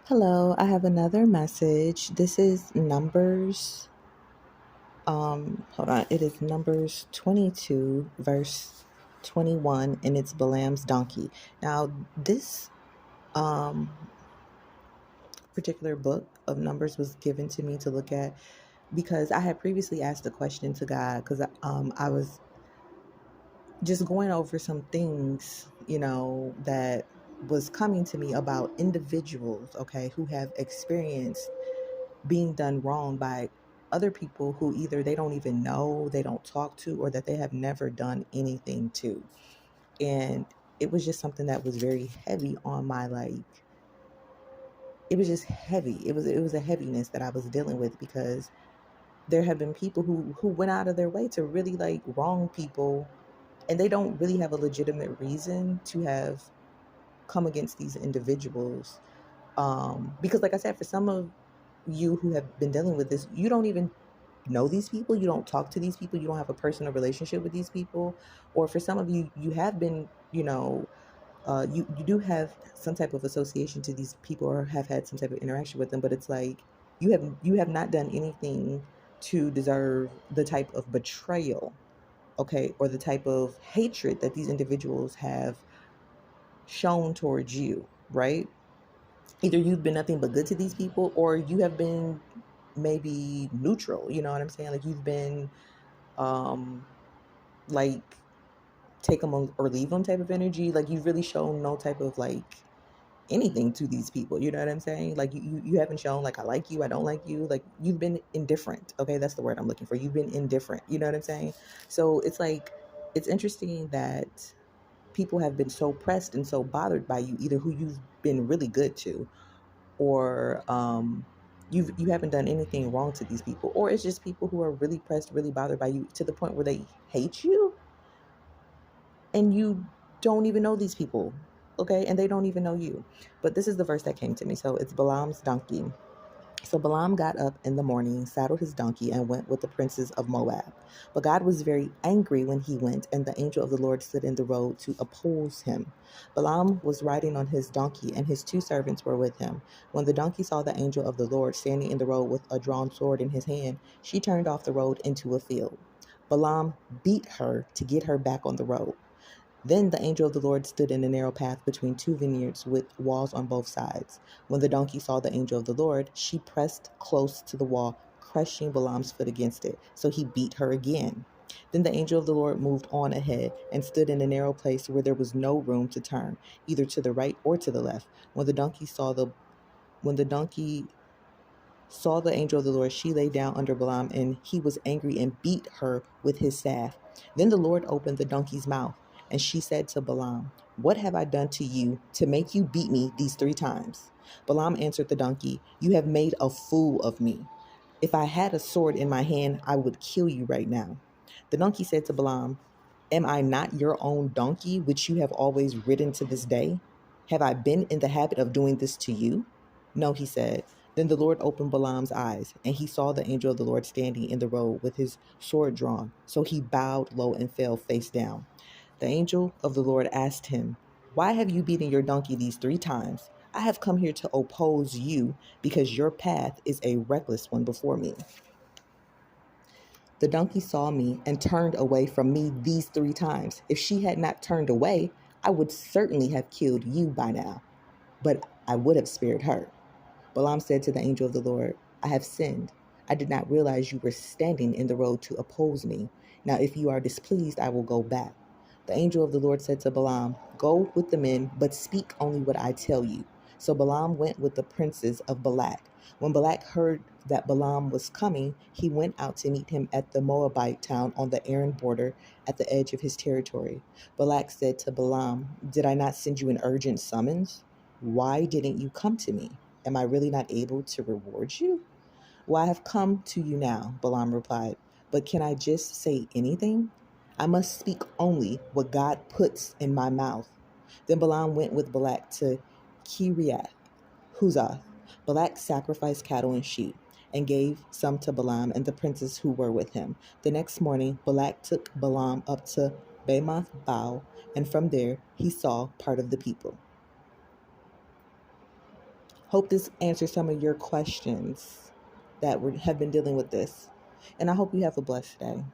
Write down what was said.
Hello, I have another message. This is Numbers. Hold on. It is Numbers 22, verse 21, and it's Balaam's donkey. Now, this um particular book of Numbers was given to me to look at because I had previously asked a question to God because I was just going over some things, that was coming to me about individuals, okay, who have experienced being done wrong by other people who either they don't even know, they don't talk to, or that they have never done anything to. And it was just something that was very heavy on my, it was just heavy. It was a heaviness that I was dealing with because there have been people who went out of their way to really wrong people, and they don't really have a legitimate reason to have come against these individuals. Because like I said, for some of you who have been dealing with this, you don't even know these people, you don't talk to these people, you don't have a personal relationship with these people. Or for some of you, you have been, you do have some type of association to these people or have had some type of interaction with them, but it's like you have not done anything to deserve the type of betrayal, okay, or the type of hatred that these individuals have shown towards you, right? Either you've been nothing but good to these people, or you have been maybe neutral, you know what I'm saying? Like you've been um like take them or leave them type of energy. Like you've really shown no type of anything to these people, you know what I'm saying? Like you haven't shown like I like you, I don't like you. Like you've been indifferent, okay, that's the word I'm looking for. You've been indifferent, you know what I'm saying? So it's like it's interesting that people have been so pressed and so bothered by you, either who you've been really good to, or you haven't done anything wrong to these people, or it's just people who are really pressed, really bothered by you to the point where they hate you, and you don't even know these people, okay, and they don't even know you. But this is the verse that came to me. So it's Balaam's donkey. So Balaam got up in the morning, saddled his donkey, and went with the princes of Moab. But God was very angry when he went, and the angel of the Lord stood in the road to oppose him. Balaam was riding on his donkey, and his two servants were with him. When the donkey saw the angel of the Lord standing in the road with a drawn sword in his hand, she turned off the road into a field. Balaam beat her to get her back on the road. Then the angel of the Lord stood in a narrow path between two vineyards with walls on both sides. When the donkey saw the angel of the Lord, she pressed close to the wall, crushing Balaam's foot against it. So he beat her again. Then the angel of the Lord moved on ahead and stood in a narrow place where there was no room to turn, either to the right or to the left. When the donkey saw the angel of the Lord, she lay down under Balaam, and he was angry and beat her with his staff. Then the Lord opened the donkey's mouth, and she said to Balaam, "What have I done to you to make you beat me these 3 times?" Balaam answered the donkey, "You have made a fool of me. If I had a sword in my hand, I would kill you right now." The donkey said to Balaam, "Am I not your own donkey, which you have always ridden to this day? Have I been in the habit of doing this to you?" "No," he said. Then the Lord opened Balaam's eyes, and he saw the angel of the Lord standing in the road with his sword drawn. So he bowed low and fell face down. The angel of the Lord asked him, "Why have you beaten your donkey these 3 times? I have come here to oppose you because your path is a reckless one before me. The donkey saw me and turned away from me these 3 times. If she had not turned away, I would certainly have killed you by now, but I would have spared her." Balaam said to the angel of the Lord, "I have sinned. I did not realize you were standing in the road to oppose me. Now, if you are displeased, I will go back." The angel of the Lord said to Balaam, "Go with the men, but speak only what I tell you." So Balaam went with the princes of Balak. When Balak heard that Balaam was coming, he went out to meet him at the Moabite town on the Aram border at the edge of his territory. Balak said to Balaam, "Did I not send you an urgent summons? Why didn't you come to me? Am I really not able to reward you?" "Well, I have come to you now," Balaam replied. "But can I just say anything? I must speak only what God puts in my mouth." Then Balaam went with Balak to Kiriath Huzoth. Balak sacrificed cattle and sheep and gave some to Balaam and the princes who were with him. The next morning, Balak took Balaam up to Bamoth Baal, and from there he saw part of the people. Hope this answers some of your questions that have been dealing with this. And I hope you have a blessed day.